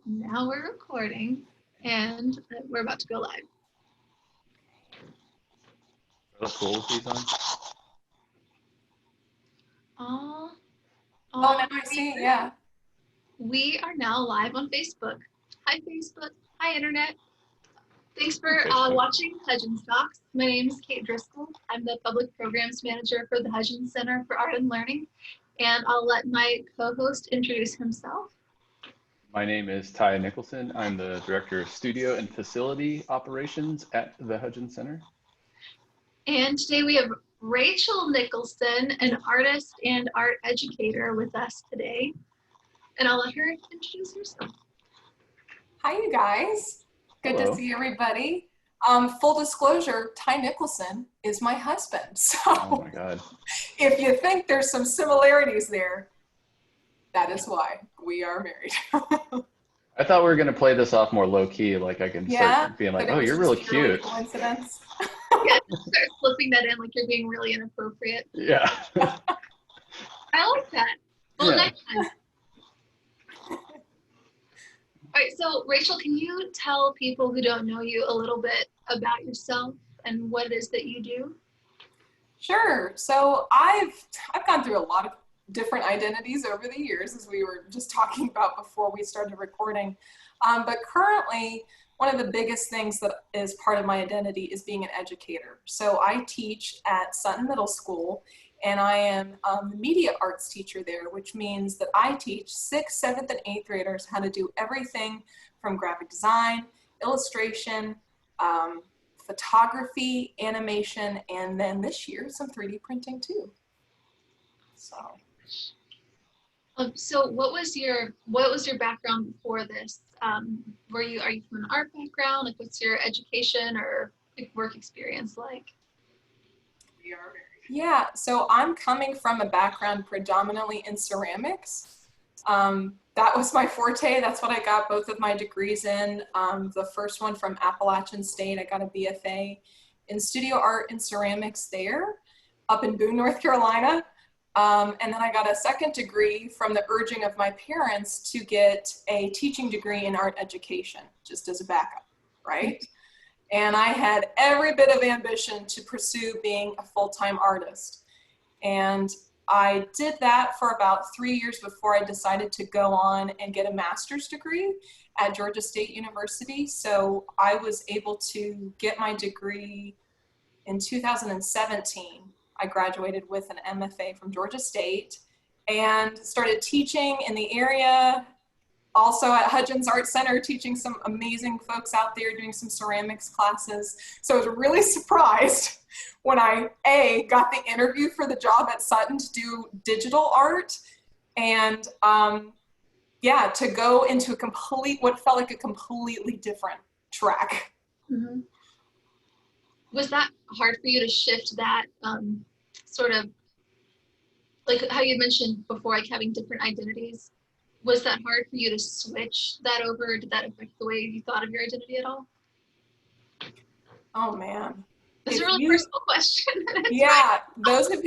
Now we're recording and we're about to go live. Little cool with these on. Oh, now I see, yeah. We are now live on Facebook. Hi, Facebook. Hi, Internet. Thanks for watching Hudgens Talks. My name is Kate Driscoll. I'm the Public Programs Manager for the Hudgens Center for Art and Learning, and I'll let my co-host introduce himself. My name is Ty Nicholson. I'm the Director of Studio and Facility Operations at the Hudgens Center. And today we have Rachel Nicholson, an artist and art educator with us today. And I'll let her introduce herself. Hi, you guys. Good Hello. to see everybody. Full disclosure, Ty Nicholson is my husband. So Oh my God. if you think there's some similarities there, that is why we are married. I thought we were going to play this off more low key, like I can start being like, oh, you're really cute. Coincidence. Yeah, start slipping that in like you're being really inappropriate. Yeah. I like that. Well, Yeah. next time. All right, so Rachel, can you tell people who don't know you a little bit about yourself and what it is that you do? Sure. So I've gone through a lot of different identities over the years, as we were just talking about before we started recording. But currently, one of the biggest things that is part of my identity is being an educator. So I teach at Sutton Middle School, and I am the media arts teacher there, which means that I teach 6th, 7th, and 8th graders how to do everything from graphic design, illustration, photography, animation, and then this year, some 3D printing too. So what was your background before this? Are you from an art background? Like, what's your education or work experience like? We are married. Yeah, so I'm coming from a background predominantly in ceramics. That was my forte. That's what I got both of my degrees in. The first one from Appalachian State, I got a BFA in studio art and ceramics there, up in Boone, North Carolina. And then I got a second degree from the urging of my parents to get a teaching degree in art education, just as a backup, right? And I had every bit of ambition to pursue being a full-time artist. And I did that for about 3 years before I decided to go on and get a master's degree at Georgia State University. So I was able to get my degree in 2017. I graduated with an MFA from Georgia State and started teaching in the area, also at Hudgens Art Center, teaching some amazing folks out there doing some ceramics classes. So I was really surprised when I, got the interview for the job at Sutton to do digital art and to go into what felt like a completely different track. Mm-hmm. Was that hard for you to shift that sort of, like how you mentioned before, like having different identities? Was that hard for you to switch that over? Did that affect the way you thought of your identity at all? Oh man. It's a really personal question. Yeah, those of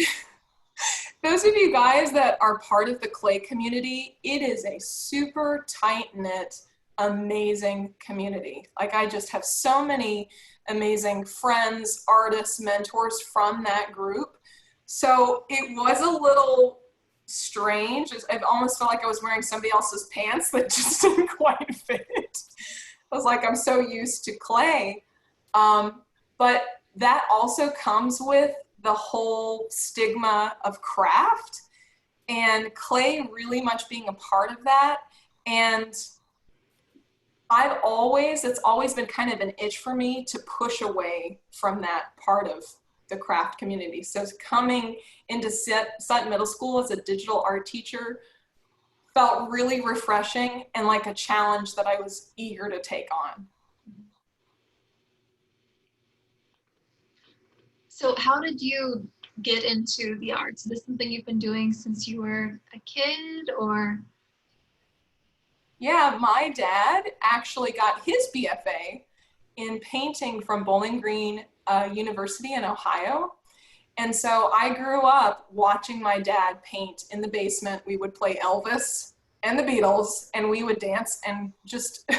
you guys that are part of the clay community, it is a super tight-knit, amazing community. Like I just have so many amazing friends, artists, mentors from that group. So it was a little strange. I almost felt like I was wearing somebody else's pants that just didn't quite fit. I was like, I'm so used to clay. But that also comes with the whole stigma of craft and clay really much being a part of that. And it's always been kind of an itch for me to push away from that part of the craft community. So coming into Sutton Middle School as a digital art teacher felt really refreshing and like a challenge that I was eager to take on. So how did you get into the arts? Is this something you've been doing since you were a kid, or? Yeah, my dad actually got his BFA in painting from Bowling Green University in Ohio. And so I grew up watching my dad paint in the basement. We would play Elvis and the Beatles, and we would dance and just,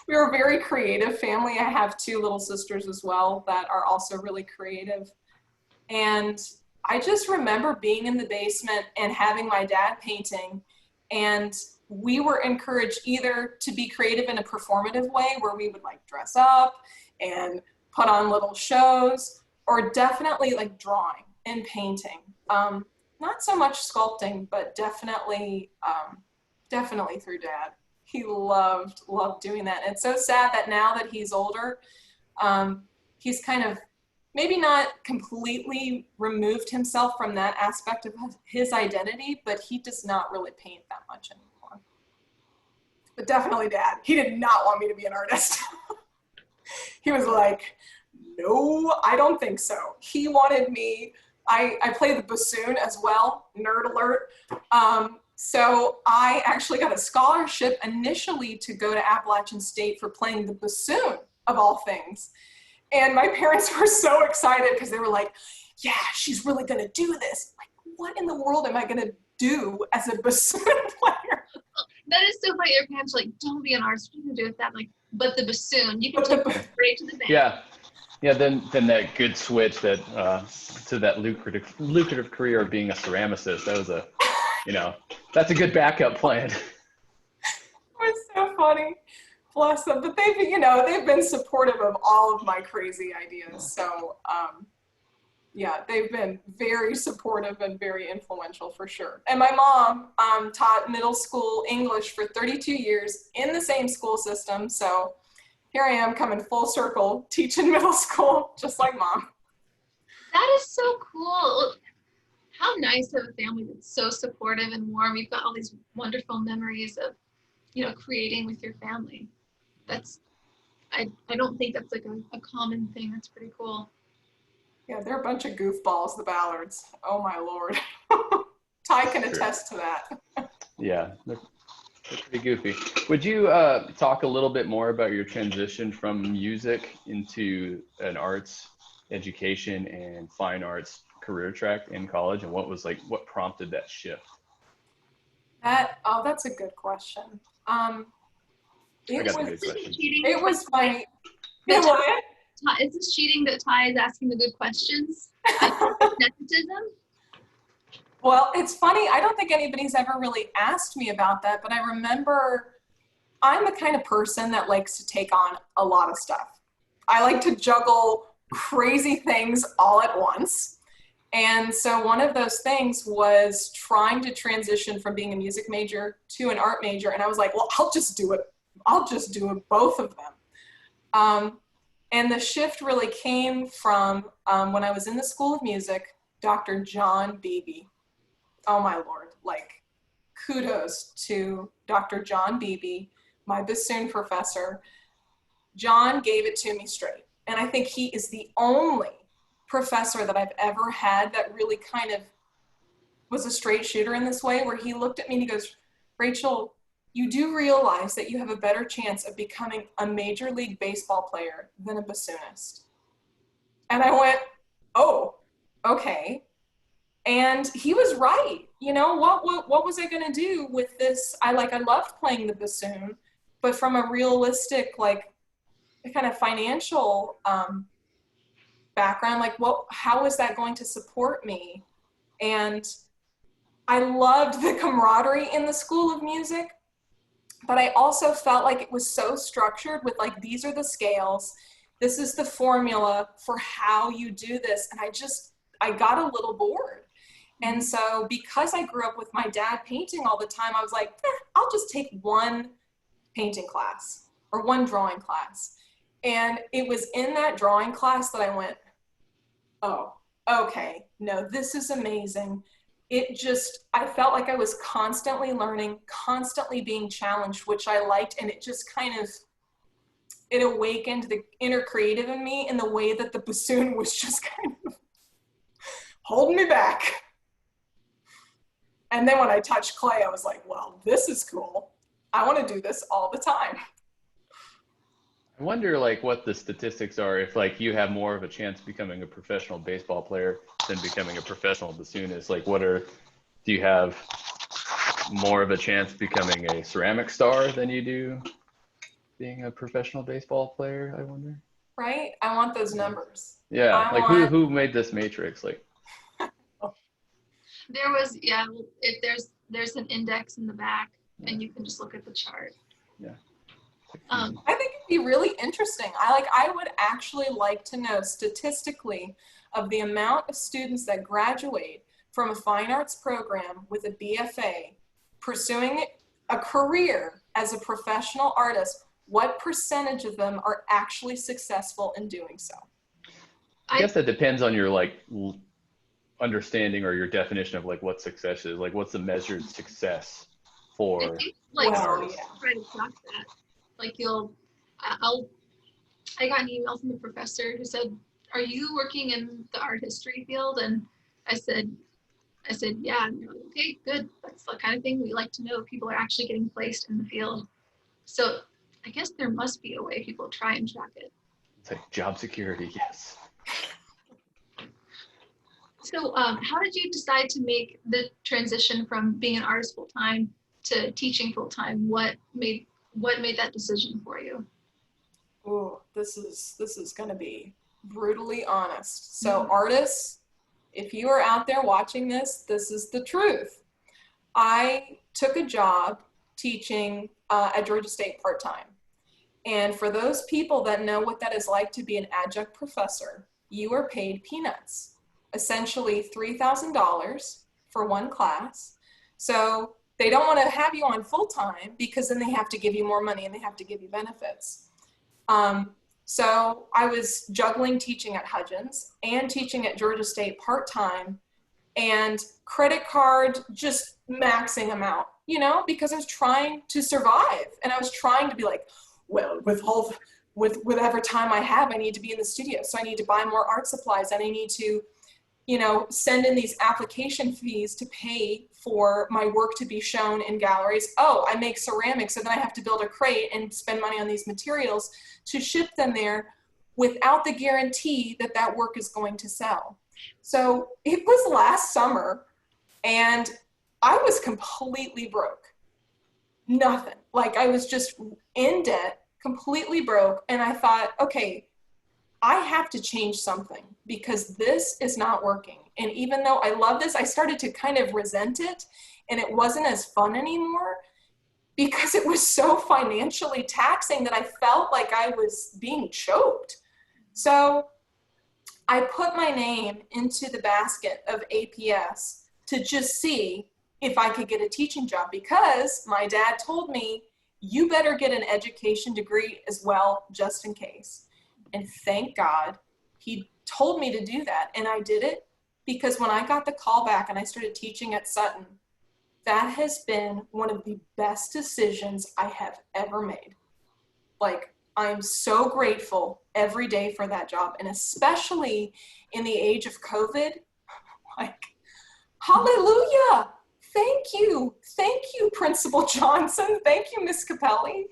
we were a very creative family. I have 2 little sisters as well that are also really creative. And I just remember being in the basement and having my dad painting, and we were encouraged either to be creative in a performative way where we would like dress up and put on little shows, or definitely like drawing and painting. Not so much sculpting, but definitely through Dad. He loved doing that. And it's so sad that now that he's older, he's kind of maybe not completely removed himself from that aspect of his identity, but he does not really paint that much anymore. But definitely Dad. He did not want me to be an artist. He was like, no, I don't think so. He wanted me, I play the bassoon as well, nerd alert. So I actually got a scholarship initially to go to Appalachian State for playing the bassoon, of all things. And my parents were so excited because they were like, yeah, she's really gonna do this. Like, what in the world am I gonna do as a bassoon player? That is so funny. Your parents are like, don't be an artist. What are you gonna do with that? Like, but the bassoon, you can take it straight to the band. Yeah. Then that good switch that to that lucrative career of being a ceramicist. That was that's a good backup plan. It was so funny. Bless them. But they've been supportive of all of my crazy ideas. So they've been very supportive and very influential for sure. And my mom taught middle school English for 32 years in the same school system. So here I am coming full circle teaching middle school, just like Mom. That is so cool. How nice to have a family that's so supportive and warm. You've got all these wonderful memories of, creating with your family. I don't think that's like a common thing. That's pretty cool. Yeah, they're a bunch of goofballs, the Ballards. Oh my Lord. Ty can attest to that. Yeah, they're pretty goofy. Would you talk a little bit more about your transition from music into an arts education and fine arts career track in college, and what prompted that shift? That's a good question. It was my. Is this cheating that Ty is asking the good questions? Nepotism? Well, it's funny. I don't think anybody's ever really asked me about that, but I remember I'm the kind of person that likes to take on a lot of stuff. I like to juggle crazy things all at once. And so one of those things was trying to transition from being a music major to an art major. And I was like, well, I'll just do it. Both of them. And the shift really came from when I was in the School of Music, Dr. John Beebe. Oh my Lord, kudos to Dr. John Beebe, my bassoon professor. John gave it to me straight. And I think he is the only professor that I've ever had that really kind of was a straight shooter in this way, where he looked at me and he goes, Rachel, you do realize that you have a better chance of becoming a Major League Baseball player than a bassoonist. And I went, oh, okay. And he was right. What was I going to do with this? I loved playing the bassoon, but from a realistic, kind of financial background, how is that going to support me? And I loved the camaraderie in the School of Music, but I also felt like it was so structured with these are the scales, this is the formula for how you do this. And I got a little bored. And so because I grew up with my dad painting all the time, I was like, I'll just take one painting class or one drawing class. And it was in that drawing class that I went, oh, okay, no, this is amazing. I felt like I was constantly learning, constantly being challenged, which I liked. And it just it awakened the inner creative in me in the way that the bassoon was just kind of holding me back. And then when I touched clay, I was like, well, this is cool. I want to do this all the time. I wonder what the statistics are if you have more of a chance of becoming a professional baseball player than becoming a professional bassoonist. Do you have more of a chance becoming a ceramic star than you do being a professional baseball player, I wonder? Right? I want those numbers. Yeah, like who made this matrix? Like, there was, yeah, if there's an index in the back, and you can just look at the chart. Yeah. I think it'd be really interesting. I would actually like to know statistically of the amount of students that graduate from a fine arts program with a BFA pursuing a career as a professional artist. What percentage of them are actually successful in doing so? I guess that depends on your like understanding or your definition of like what success is. Like, what's the measured success for like artists? try to track that. Like I got an email from a professor who said, "Are you working in the art history field?" And I said, "Yeah." And they're like, "Okay, good. That's the kind of thing we like to know. People are actually getting placed in the field." So I guess there must be a way people try and track it. It's like job security, yes. So how did you decide to make the transition from being an artist full-time to teaching full-time? What made that decision for you? Oh, this is going to be brutally honest. So artists, if you are out there watching this is the truth. I took a job teaching at Georgia State part-time. And for those people that know what that is like to be an adjunct professor, you are paid peanuts, essentially $3,000 for one class. So they don't want to have you on full-time because then they have to give you more money and they have to give you benefits. So I was juggling teaching at Hudgens and teaching at Georgia State part-time, and credit card just maxing them out, you know, because I was trying to survive and I was trying to be like, well, with whatever time I have, I need to be in the studio. So I need to buy more art supplies and I need to, you know, send in these application fees to pay for my work to be shown in galleries. Oh, I make ceramics, so then I have to build a crate and spend money on these materials to ship them there without the guarantee that that work is going to sell. So it was last summer and I was completely broke. Nothing. Like I was just in debt, completely broke. And I thought, okay, I have to change something because this is not working. And even though I love this, I started to kind of resent it and it wasn't as fun anymore because it was so financially taxing that I felt like I was being choked. So I put my name into the basket of APS to just see if I could get a teaching job because my dad told me, you better get an education degree as well, just in case. And thank God he told me to do that. And I did it because when I got the call back and I started teaching at Sutton, that has been one of the best decisions I have ever made. Like, I'm so grateful every day for that job. And especially in the age of COVID, like, hallelujah. Thank you. Thank you, Principal Johnson. Thank you, Miss Capelli.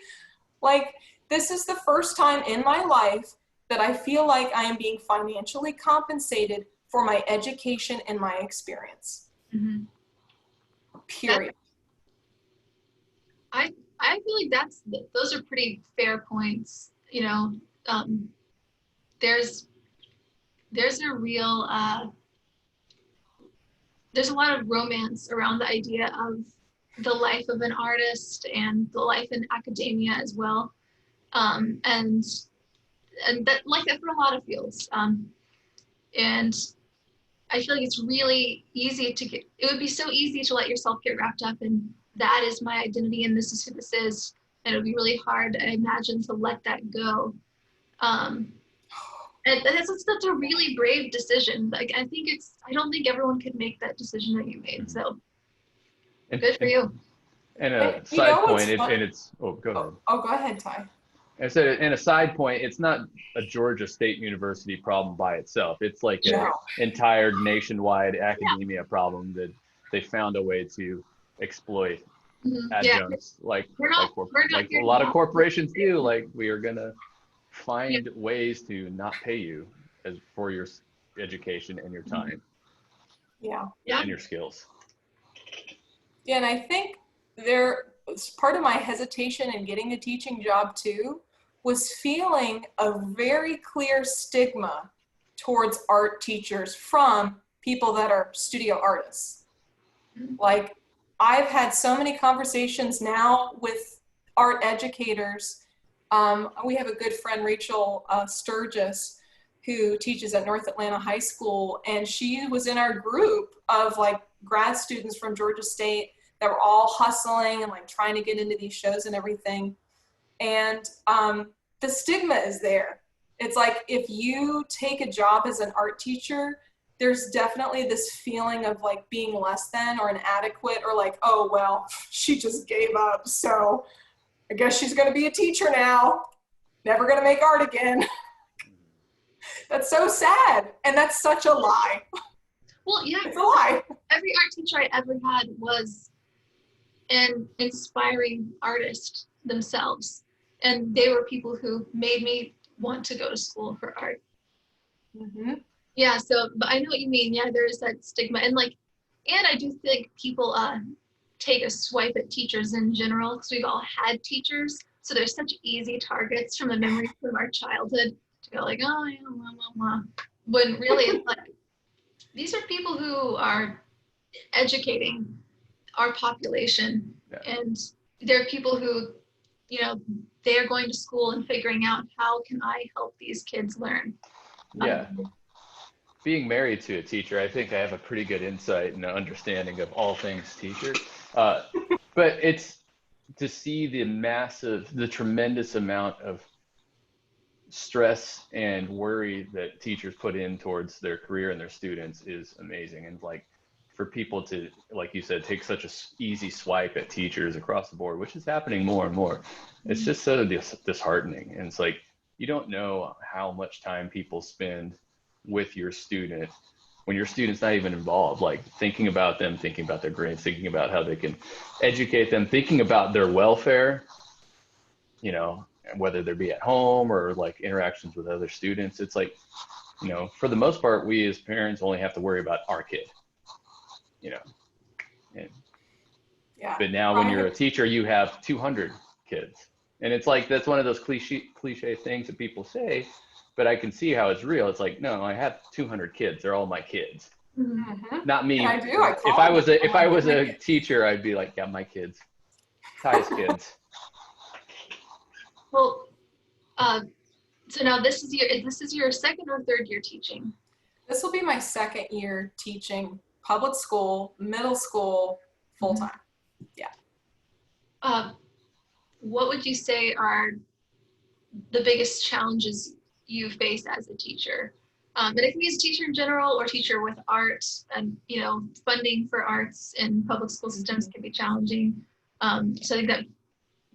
Like, this is the first time in my life that I feel like I am being financially compensated for my education and my experience. Mm-hmm. Period. I feel like those are pretty fair points. You know, there's a real there's a lot of romance around the idea of the life of an artist and the life in academia as well, and that like that for a lot of fields. And I feel like it's really easy it would be so easy to let yourself get wrapped up in that is my identity and this is who this is. And it would be really hard, I imagine, to let that go. And that's such a really brave decision. Like, I don't think everyone could make that decision that you made. So good for you. And a side point, go ahead. Oh, go ahead, Ty. I said, and a side point, it's not a Georgia State University problem by itself. It's like an entire nationwide academia problem that they found a way to exploit adjuncts, like a lot of corporations do. Like, we are gonna find ways to not pay you for your education and your time, and your skills. Yeah, and I think part of my hesitation in getting a teaching job too was feeling a very clear stigma towards art teachers from people that are studio artists. Like, I've had so many conversations now with art educators. We have a good friend, Rachel Sturgis, who teaches at North Atlanta High School, and she was in our group of like grad students from Georgia State that were all hustling and like trying to get into these shows and everything. And the stigma is there. It's like, if you take a job as an art teacher, there's definitely this feeling of like being less than or inadequate, or like, oh, well, she just gave up, so I guess she's gonna be a teacher now, never gonna make art again. That's so sad, and that's such a lie. Well, yeah. It's a lie. Every art teacher I ever had was an inspiring artist themselves. And they were people who made me want to go to school for art. Mm-hmm. Yeah, so, but I know what you mean. Yeah, there is that stigma. And I do think people take a swipe at teachers in general, because we've all had teachers. So there's such easy targets from the memories from our childhood to go like, oh, yeah, blah, blah, blah. When really it's like, these are people who are educating our population. Yeah. And they're people who, they're going to school and figuring out, how can I help these kids learn? Yeah. Being married to a teacher, I think I have a pretty good insight and understanding of all things teachers. But it's to see the tremendous amount of stress and worry that teachers put in towards their career and their students is amazing. And like, for people to, like you said, take such a easy swipe at teachers across the board, which is happening more and more, it's just so disheartening. And it's like, you don't know how much time people spend with your student when your student's not even involved, like thinking about them, thinking about their grades, thinking about how they can educate them, thinking about their welfare, whether they be at home or like interactions with other students. It's like, for the most part, we as parents only have to worry about our kid, and, yeah. But now when you're a teacher, you have 200 kids. And it's like, that's one of those cliche things that people say, but I can see how it's real. It's like, no, I have 200 kids. They're all my kids. Mm-hmm. Not me. And I do. If I was a teacher, I'd be like, yeah, my kids. Ty's kids. Well, so now this is your second or third year teaching? This will be my second year teaching public school, middle school, full time. Yeah. What would you say are the biggest challenges you face as a teacher? And it can be as a teacher in general or teacher with art, and funding for arts in public school systems can be challenging. So I think that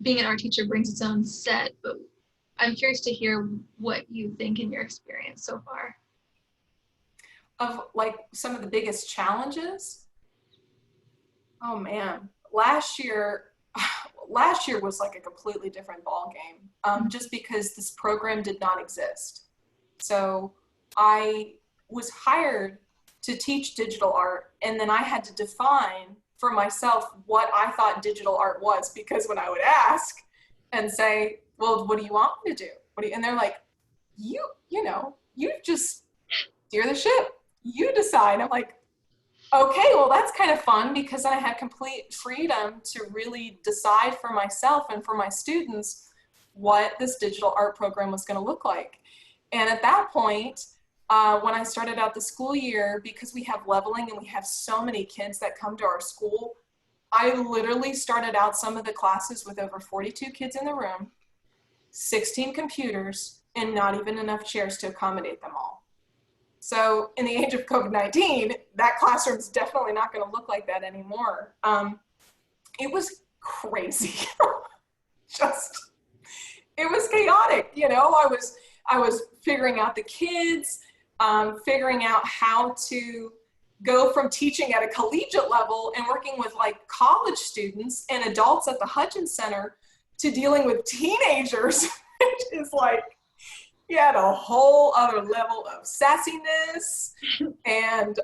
being an art teacher brings its own set, but I'm curious to hear what you think in your experience so far. Of like some of the biggest challenges? Oh man, last year was like a completely different ball game, just because this program did not exist. So I was hired to teach digital art, and then I had to define for myself what I thought digital art was, because when I would ask and say, well, what do you want me to do? And they're like, you just steer the ship. You decide. I'm like, okay, well, that's kind of fun, because then I had complete freedom to really decide for myself and for my students what this digital art program was going to look like. And at that point, when I started out the school year, because we have leveling and we have so many kids that come to our school, I literally started out some of the classes with over 42 kids in the room, 16 computers, and not even enough chairs to accommodate them all. So in the age of COVID-19, that classroom is definitely not going to look like that anymore. It was crazy. It was chaotic. I was figuring out the kids, figuring out how to go from teaching at a collegiate level and working with like college students and adults at the Hudgens Center to dealing with teenagers, which is like, you had a whole other level of sassiness and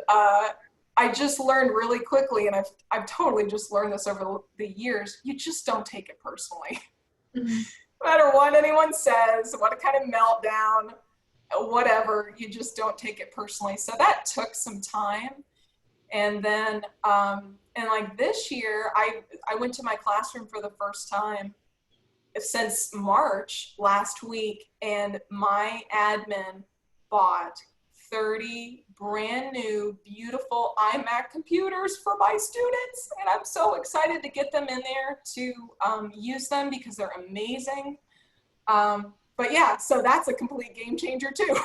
I just learned really quickly, and I've totally just learned this over the years, you just don't take it personally. Mm-hmm. No matter what anyone says, what kind of meltdown, whatever, you just don't take it personally. So that took some time. And then, and like this year, I went to my classroom for the first time since March last week, and my admin bought 30 brand new, beautiful iMac computers for my students. And I'm so excited to get them in there to use them because they're amazing. But yeah, so that's a complete game changer too.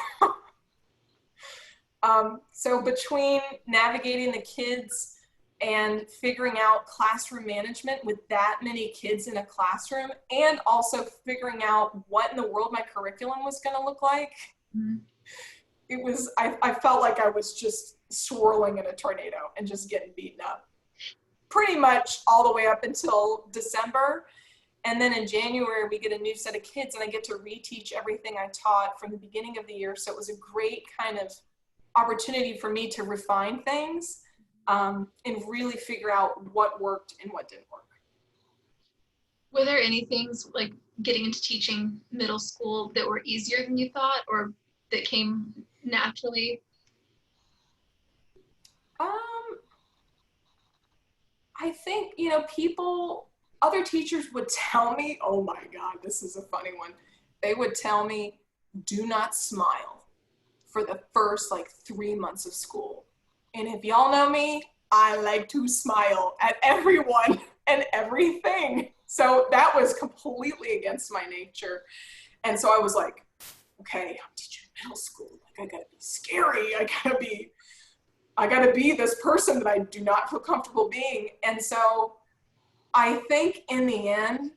So between navigating the kids and figuring out classroom management with that many kids in a classroom, and also figuring out what in the world my curriculum was going to look like, Mm-hmm. it was, I felt like I was just swirling in a tornado and just getting beaten up pretty much all the way up until December. And then in January, we get a new set of kids, and I get to reteach everything I taught from the beginning of the year. So it was a great kind of opportunity for me to refine things and really figure out what worked and what didn't work. Were there any things like getting into teaching middle school that were easier than you thought, or that came naturally? I think, you know, other teachers would tell me, oh my God, this is a funny one. They would tell me, do not smile for the first like 3 months of school. And if y'all know me, I like to smile at everyone and everything. So that was completely against my nature. And so I was like, okay, I'm teaching middle school. Like, I gotta be scary. I gotta be this person that I do not feel comfortable being. And so I think in the end,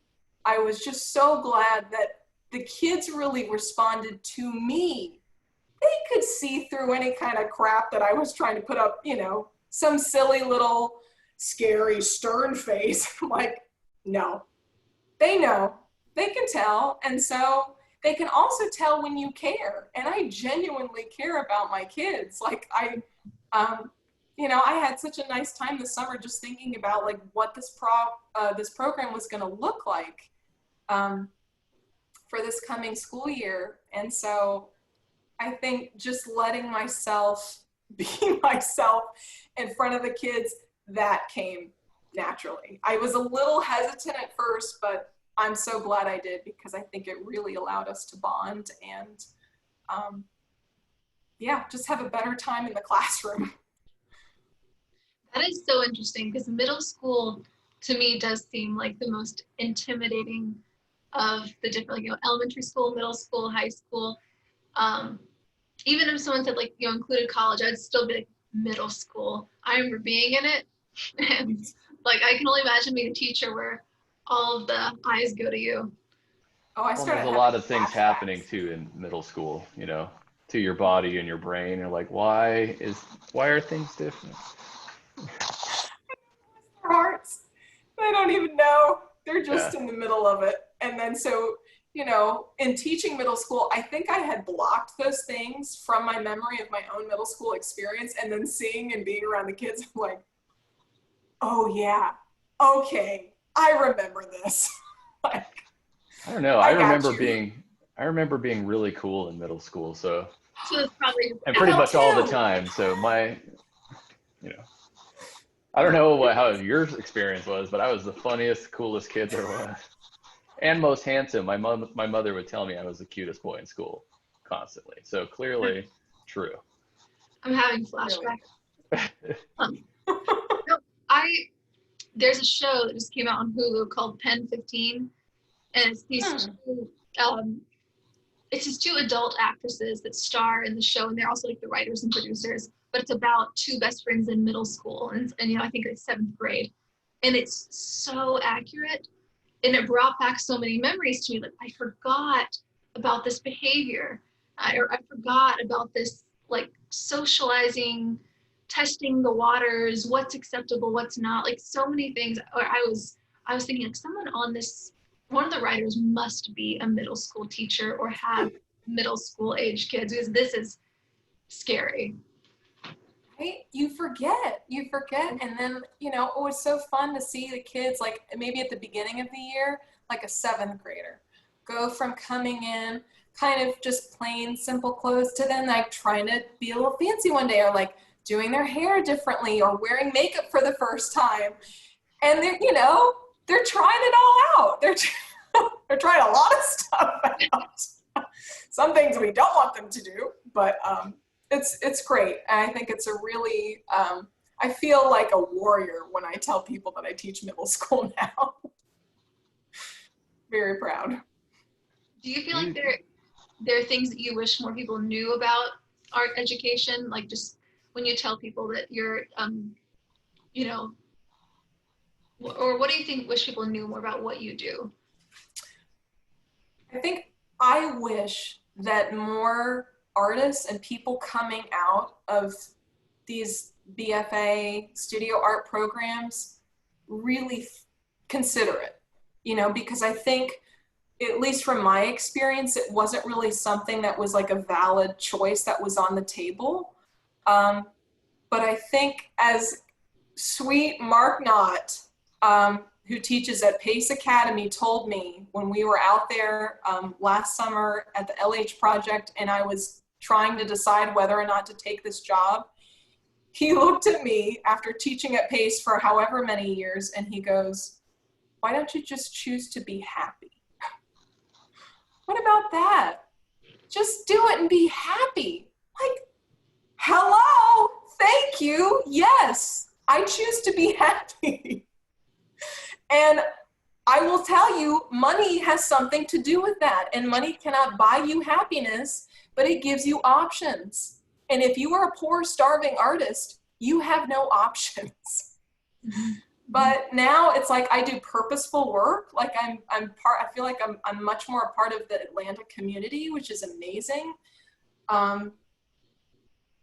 I was just so glad that the kids really responded to me. They could see through any kind of crap that I was trying to put up, you know, some silly little scary stern face. I'm like, no, they know, they can tell. And so they can also tell when you care. And I genuinely care about my kids. Like you know, I had such a nice time this summer just thinking about like what this program was going to look like for this coming school year. And so I think just letting myself be myself in front of the kids, that came naturally. I was a little hesitant at first, but I'm so glad I did, because I think it really allowed us to bond and yeah, just have a better time in the classroom. That is so interesting, because middle school to me does seem like the most intimidating of the different, like, you know, elementary school, middle school, high school. Even if someone said, like, you know, included college, I'd still be like, middle school. I remember being in it, and like I can only imagine being a teacher where all of the eyes go to you. Oh, I Well, started there's a lot of things happening too in middle school, you know, to your body and your brain. You're like, why are things different? Their hearts. They don't even know. They're just in the middle of it. And then so, you know, in teaching middle school, I think I had blocked those things from my memory of my own middle school experience, and then seeing and being around the kids, I'm like, oh yeah, okay, I remember this. Like, I don't know. I remember being really cool in middle school. So it's probably, and pretty much all the time. So you know, I don't know how your experience was, but I was the funniest, coolest kid there was. And most handsome. My mother would tell me I was the cutest boy in school constantly. So clearly true. I'm having flashbacks. There's a show that just came out on Hulu called Pen 15, and it's these two adult actresses that star in the show, and they're also like the writers and producers. But it's about two best friends in middle school, and you know, I think it's 7th grade, and it's so accurate. And it brought back so many memories to me. Like, I forgot about this behavior. I forgot about this, like, socializing, testing the waters, what's acceptable, what's not. Like, so many things. Or I was thinking, like, someone on this, one of the writers must be a middle school teacher or have middle school age kids, because this is scary. You forget, and then, you know, it was so fun to see the kids, like maybe at the beginning of the year, like a 7th grader, go from coming in kind of just plain simple clothes to then like trying to be a little fancy one day, or like doing their hair differently, or wearing makeup for the first time. And they're, you know, they're trying it all out. They're trying a lot of stuff out. Some things we don't want them to do, but it's great. And I think it's a really, I feel like a warrior when I tell people that I teach middle school now. Very proud. Do you feel like there are things that you wish more people knew about art education? Like just when you tell people that you're, you know, or what do you think wish people knew more about what you do? I think I wish that more artists and people coming out of these BFA studio art programs really consider it, you know, because I think, at least from my experience, it wasn't really something that was like a valid choice that was on the table. But I think as sweet Mark Knott, who teaches at Pace Academy, told me when we were out there last summer at the LH project and I was trying to decide whether or not to take this job, he looked at me after teaching at Pace for however many years and he goes, "Why don't you just choose to be happy?" What about that? Just do it and be happy. Like, hello, thank you. Yes, I choose to be happy. And I will tell you, money has something to do with that. And money cannot buy you happiness, but it gives you options. And if you are a poor, starving artist, you have no options. But now it's like I do purposeful work. Like I feel like I'm much more a part of the Atlanta community, which is amazing.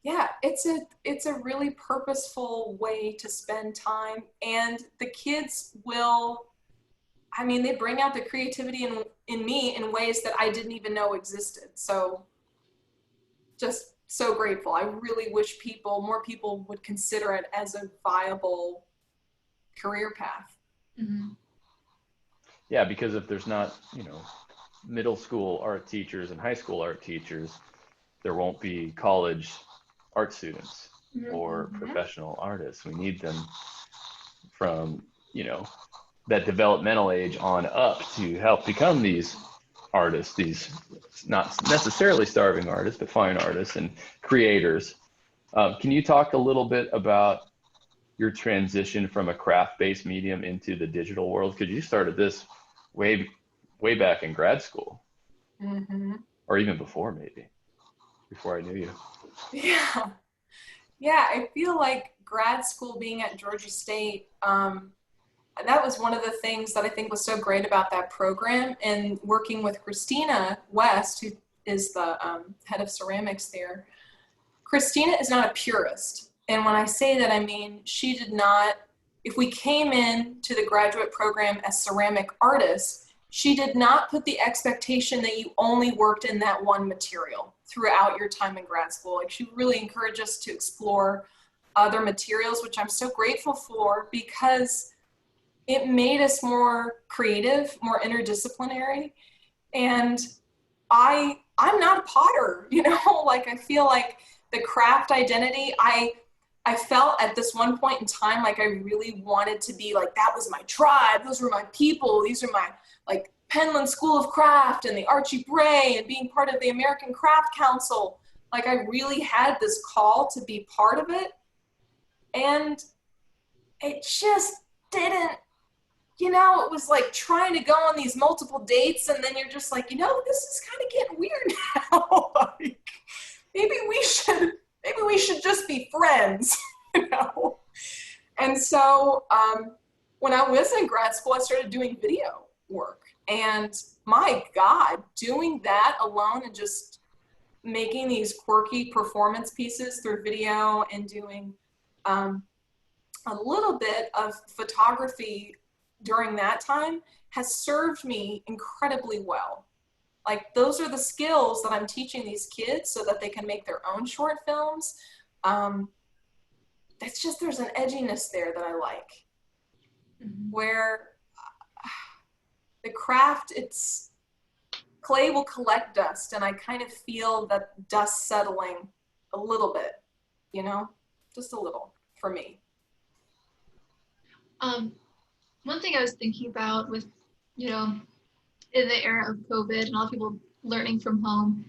Yeah, it's a really purposeful way to spend time, and the kids will, I mean, they bring out the creativity in me in ways that I didn't even know existed. So just so grateful. I really wish more people would consider it as a viable career path. Mm-hmm. Yeah, because if there's not, you know, middle school art teachers and high school art teachers, there won't be college art students or professional artists. We need them from, you know, that developmental age on up to help become these artists, these not necessarily starving artists, but fine artists and creators. Can you talk a little bit about your transition from a craft-based medium into the digital world? Because you started this way back in grad school, or even before, maybe before I knew you. Yeah, I feel like grad school, being at Georgia State, that was one of the things that I think was so great about that program, and working with Christina West, who is the head of ceramics there. Christina is not a purist. And when I say that, I mean, she did not, if we came in to the graduate program as ceramic artists, she did not put the expectation that you only worked in that one material throughout your time in grad school. Like, she really encouraged us to explore other materials, which I'm so grateful for, because it made us more creative, more interdisciplinary. And I'm not a potter, you know, like I feel like the craft identity, I felt at this one point in time like I really wanted to be like, that was my tribe, those were my people, these are my, like, Penland School of Craft and the Archie Bray and being part of the American Craft Council. Like, I really had this call to be part of it, and it just didn't, you know, it was like trying to go on these multiple dates, and then you're just like, you know, this is kind of getting weird now. Like, maybe we should just be friends, you know? And so when I was in grad school, I started doing video work. And my God, doing that alone and just making these quirky performance pieces through video and doing a little bit of photography during that time has served me incredibly well. Like, those are the skills that I'm teaching these kids so that they can make their own short films. it's just, there's an edginess there that I like, where the craft, it's, clay will collect dust, and I kind of feel that dust settling a little bit, you know, just a little for me. One thing I was thinking about with, you know, in the era of COVID and all people learning from home,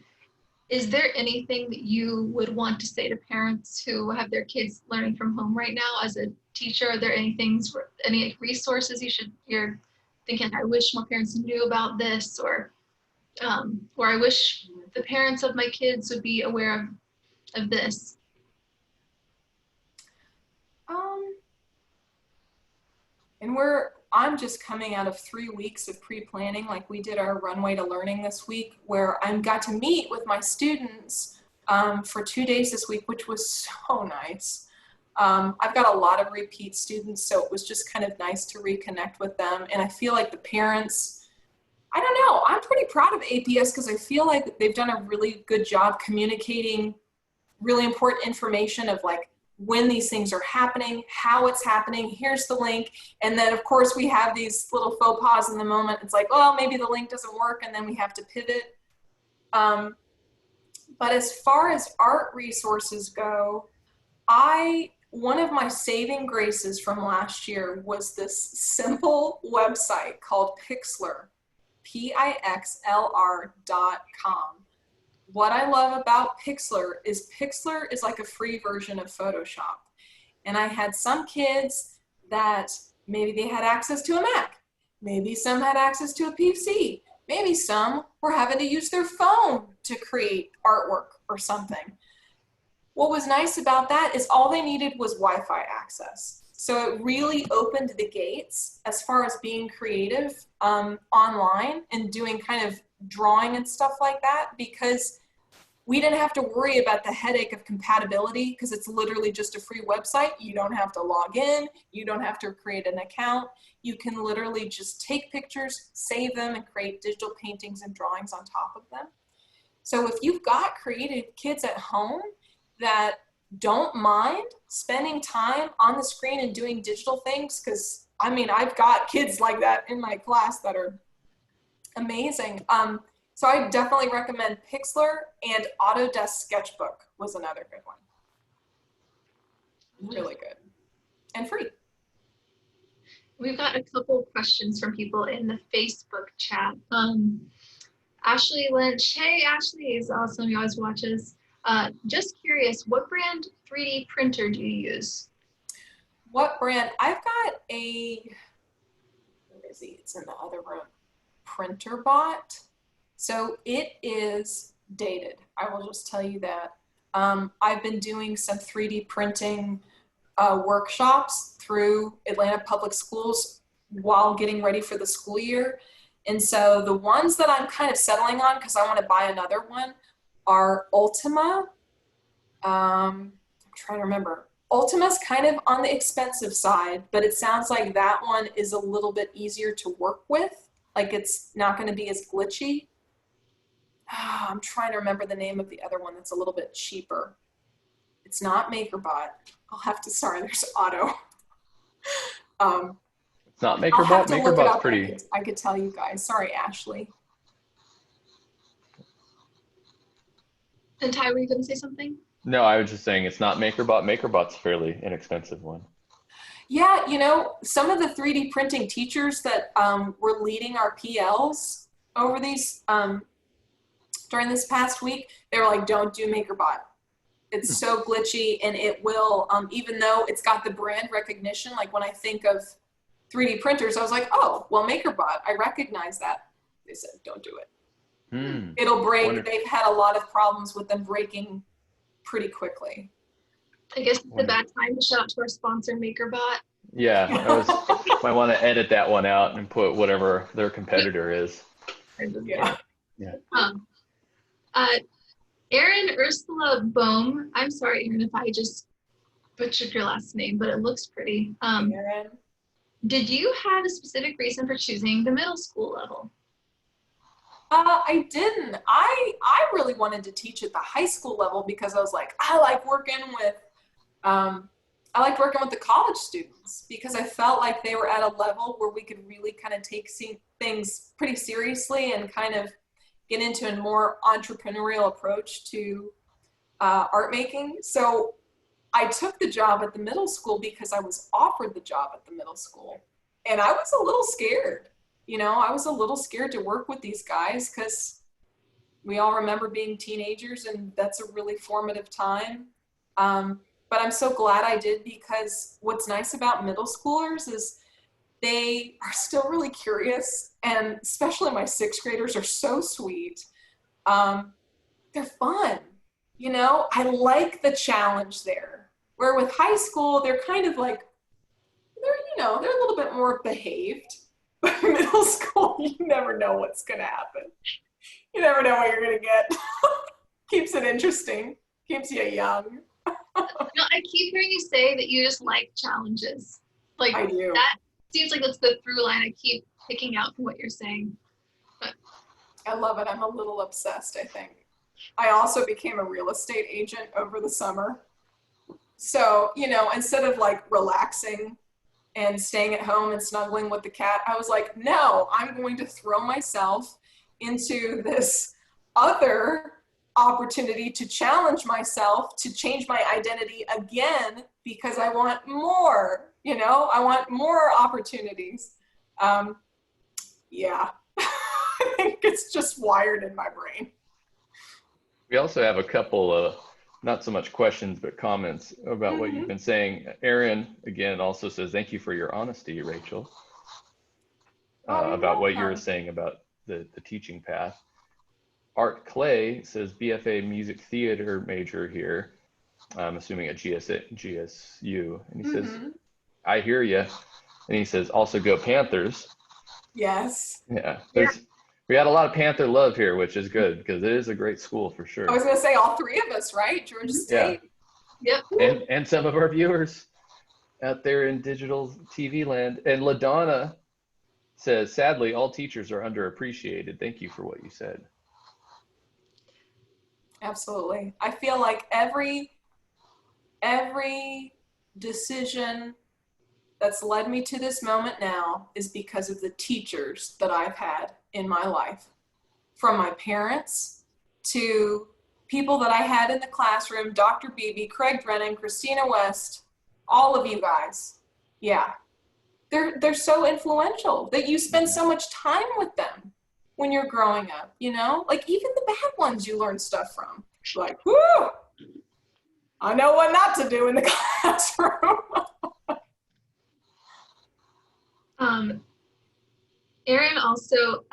is there anything that you would want to say to parents who have their kids learning from home right now as a teacher? Are there any things, any resources you're thinking, I wish more parents knew about this, or I wish the parents of my kids would be aware of this? And I'm just coming out of 3 weeks of pre-planning, like we did our runway to learning this week, where I got to meet with my students for 2 days this week, which was so nice. I've got a lot of repeat students, so it was just kind of nice to reconnect with them. And I feel like the parents, I don't know, I'm pretty proud of APS because I feel like they've done a really good job communicating really important information of like when these things are happening, how it's happening, here's the link. And then of course we have these little faux pas in the moment. It's like, well, maybe the link doesn't work, and then we have to pivot. But as far as art resources go, one of my saving graces from last year was this simple website called Pixlr, Pixlr.com. What I love about Pixlr is like a free version of Photoshop. And I had some kids that maybe they had access to a Mac, maybe some had access to a PC, maybe some were having to use their phone to create artwork or something. What was nice about that is all they needed was Wi-Fi access. So it really opened the gates as far as being creative online and doing kind of drawing and stuff like that, because we didn't have to worry about the headache of compatibility, because it's literally just a free website. You don't have to log in. You don't have to create an account. You can literally just take pictures, save them, and create digital paintings and drawings on top of them. So if you've got creative kids at home that don't mind spending time on the screen and doing digital things, because I mean, I've got kids like that in my class that are amazing. So I definitely recommend Pixlr, and Autodesk Sketchbook was another good one. Really good and free. We've got a couple questions from people in the Facebook chat. Ashley Lynch, hey Ashley, is awesome, you always watch us. Just curious, what brand 3D printer do you use? What brand? I've got where is he? It's in the other room. PrinterBot. So it is dated. I will just tell you that. I've been doing some 3D printing workshops through Atlanta Public Schools while getting ready for the school year. And so the ones that I'm kind of settling on, because I want to buy another one, are Ultima. I'm trying to remember. Ultima's kind of on the expensive side, but it sounds like that one is a little bit easier to work with. Like it's not going to be as glitchy. I'm trying to remember the name of the other one that's a little bit cheaper. It's not MakerBot. I'll have to, sorry, there's Auto. It's not MakerBot. MakerBot's pretty. I could tell you guys. Sorry, Ashley. And Ty, were you going to say something? No, I was just saying it's not MakerBot. MakerBot's a fairly inexpensive one. Yeah, you know, some of the 3D printing teachers that were leading our PLs over these, during this past week, they were like, don't do MakerBot. It's so glitchy, and it will, even though it's got the brand recognition, like when I think of 3D printers, I was like, oh, well, MakerBot, I recognize that. They said, don't do it. It'll break. They've had a lot of problems with them breaking pretty quickly. I guess it's a bad time to shout out to our sponsor, MakerBot. Yeah, might want to edit that one out and put whatever their competitor is. Yeah. Erin Ursula Bohm. I'm sorry, Erin, if I just butchered your last name, but it looks pretty. Erin. Did you have a specific reason for choosing the middle school level? I didn't. I really wanted to teach at the high school level because I was like, I like working with I liked working with the college students because I felt like they were at a level where we could really kind of take things pretty seriously and kind of get into a more entrepreneurial approach to art making. So I took the job at the middle school because I was offered the job at the middle school. And I was a little scared. I was a little scared to work with these guys because we all remember being teenagers, and that's a really formative time. But I'm so glad I did, because what's nice about middle schoolers is they are still really curious, and especially my sixth graders are so sweet. They're fun. I like the challenge there. Where with high school, they're kind of like, they're a little bit more behaved. But middle school, you never know what's going to happen. You never know what you're going to get. Keeps it interesting. Keeps you young. No, I keep hearing you say that you just like challenges. Like, I do. That seems like that's the through line I keep picking out from what you're saying. But I love it. I'm a little obsessed, I think. I also became a real estate agent over the summer. So, instead of like relaxing and staying at home and snuggling with the cat, I was like, no, I'm going to throw myself into this other opportunity to challenge myself, to change my identity again, because I want more, I want more opportunities. Yeah, I think it's just wired in my brain. We also have a couple of, not so much questions, but comments about what you've been saying. Aaron, again, also says, thank you for your honesty, Rachel, about what you were saying about the teaching path. Art Clay says, BFA music theater major here. I'm assuming at GSU. And he says, I hear you. And he says, also go Panthers. Yes. Yeah. We had a lot of Panther love here, which is good because it is a great school for sure. I was going to say all three of us, right? Georgia State. Yeah. Yep. And some of our viewers out there in digital TV land. And LaDonna says, sadly, all teachers are underappreciated. Thank you for what you said. Absolutely. I feel like every decision that's led me to this moment now is because of the teachers that I've had in my life, from my parents to people that I had in the classroom, Dr. Beebe, Craig Brennan, Christina West, all of you guys. Yeah, they're so influential that you spend so much time with them when you're growing up, like even the bad ones you learn stuff from. Like, whoo, I know what not to do in the classroom. Aaron also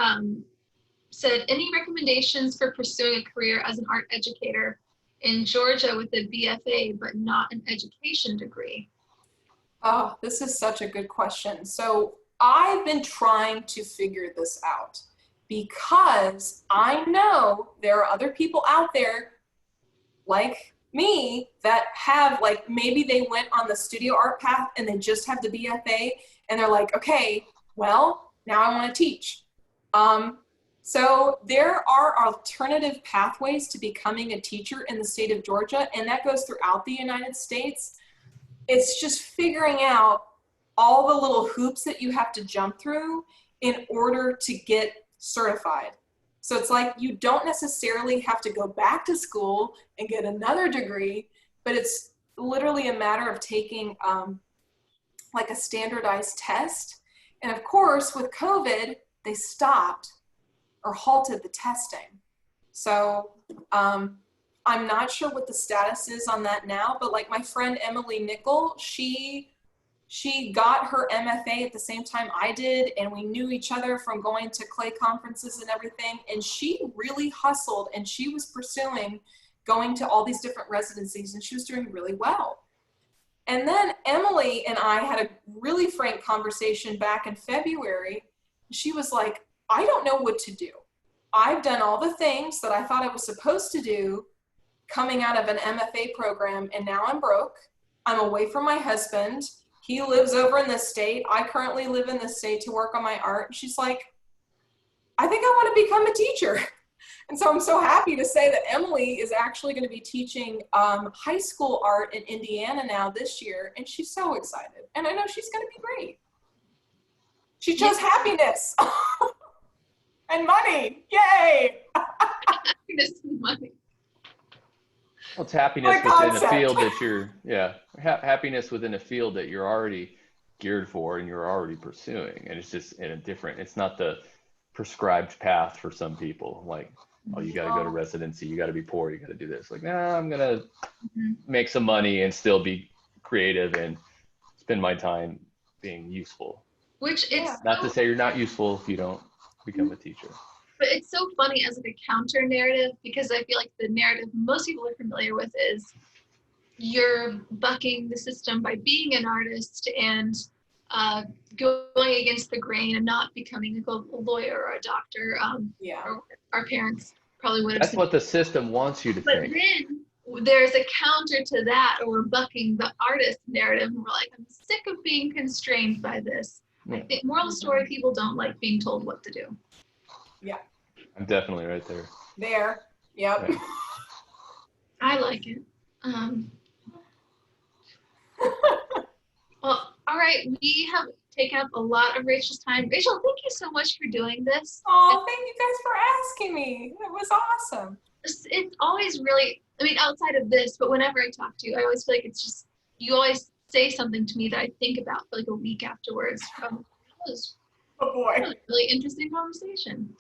said, any recommendations for pursuing a career as an art educator in Georgia with a BFA but not an education degree? Oh, this is such a good question. So I've been trying to figure this out because I know there are other people out there like me that have, like, maybe they went on the studio art path and they just have the BFA and they're like, okay, well, now I want to teach. So there are alternative pathways to becoming a teacher in the state of Georgia, and that goes throughout the United States. It's just figuring out all the little hoops that you have to jump through in order to get certified. So it's like you don't necessarily have to go back to school and get another degree, but it's literally a matter of taking like a standardized test. And of course, with COVID, they stopped or halted the testing. So I'm not sure what the status is on that now, but like my friend Emily Nickel, she got her MFA at the same time I did, and we knew each other from going to clay conferences and everything, and she really hustled, and she was pursuing going to all these different residencies, and she was doing really well. And then Emily and I had a really frank conversation back in February. She was like, I don't know what to do. I've done all the things that I thought I was supposed to do coming out of an MFA program, and now I'm broke. I'm away from my husband. He lives over in this state. I currently live in this state to work on my art. She's like, I think I want to become a teacher. And so I'm so happy to say that Emily is actually going to be teaching high school art in Indiana now this year, and she's so excited. And I know she's going to be great. She chose happiness and money. Yay! Happiness and money. Well, it's happiness within a field that you're, happiness within a field that you're already geared for and you're already pursuing. And it's just in a different, it's not the prescribed path for some people. Like, oh, you got to go to residency, you got to be poor, you got to do this. Like, nah, I'm going to make some money and still be creative and spend my time being useful. Which is not to say you're not useful if you don't become a teacher. But it's so funny as like a counter narrative, because I feel like the narrative most people are familiar with is you're bucking the system by being an artist and going against the grain and not becoming a lawyer or a doctor. Or our parents probably would have. That's what the system wants you to think. But then there's a counter to that, or we're bucking the artist narrative, and we're like, I'm sick of being constrained by this. I think moral of the story, people don't like being told what to do. Yeah. I'm definitely right there. There. Yep. Yeah. I like it. Well, all right. We have taken up a lot of Rachel's time. Rachel, thank you so much for doing this. Oh, thank you guys for asking me. It was awesome. It's always really, I mean, outside of this, but whenever I talk to you, I always feel like it's just, you always say something to me that I think about for like a week afterwards. It was a really interesting conversation.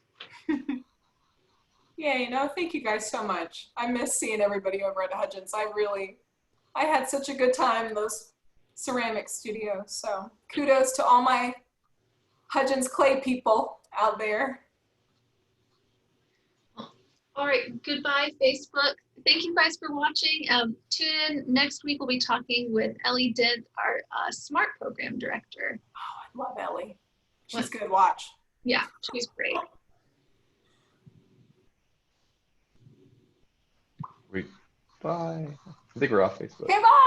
Yeah, thank you guys so much. I miss seeing everybody over at Hudgens. I had such a good time in those ceramic studios. So kudos to all my Hudgens clay people out there. All right, goodbye, Facebook. Thank you guys for watching. Tune in next week. We'll be talking with Ellie Dent, our SMART program director. Oh, I love Ellie. She's good. Watch. Yeah, she's great. Bye. I think we're off Facebook. Okay, bye.